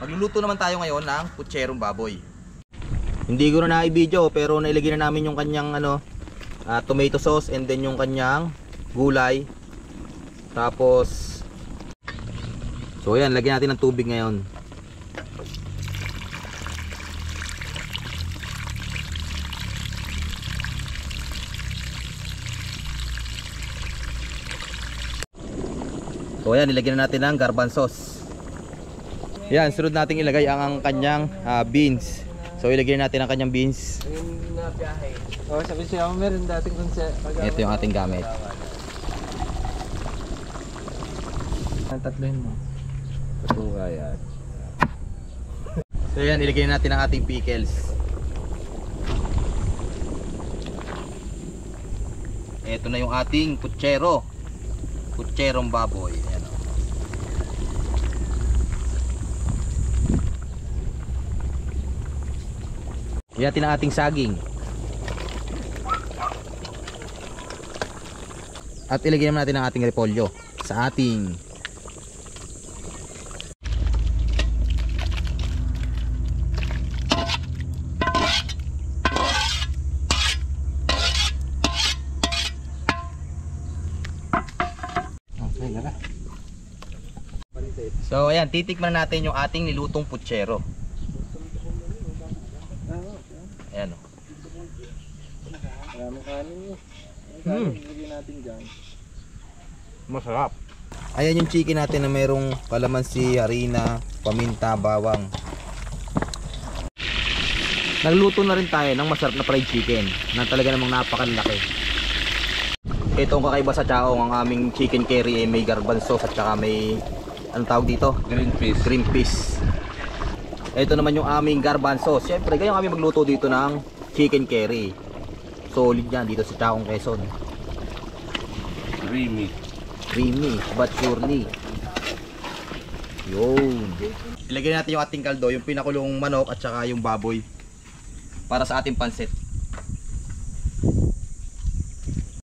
Magluluto naman tayo ngayon ng putserong baboy. Hindi ko na na-i-video pero nailagay na namin yung kanyang tomato sauce and then yung kanyang gulay. Tapos so ayan, lagyan natin ng tubig ngayon. So ayan, nilagyan na natin ng garbanzos. Yan, sunod natin ilagay ang kanyang beans. So ilagay natin ang kanyang beans. Oh, sabi siya, meron dating konsep. Ito yung ating gamit. Tatlohin mo. Patuwa yan. So yan, ilagay natin ang ating pickles. Ito na yung ating putsero. Putserong baboy. Ayan, oh. Ilagay natin ang ating saging. At ilagay naman natin ang ating repolyo sa ating So ayan, titikman natin yung ating nilutong putsero. Ayan, oh. Maraming kanin yun. Ang kanin natin dyan. Masarap. Ayan yung chicken natin na mayroong kalamansi, harina, paminta, bawang. Nagluto na rin tayo ng masarap na fried chicken na talaga namang napakalaki. Ito ang kakaiba sa chaong, ang aming chicken curry ay may garbanzos at saka may anong tawag dito? Green fish. Green fish. Ito naman yung aming garbanzos. Siyempre, ganyan kami magluto dito ng chicken curry. Solid yan dito sa Chaong, Quezon. Creamy. Creamy, but surely. Yun. Ilagay natin yung ating kaldo, yung pinakulong manok at saka yung baboy para sa ating pansit.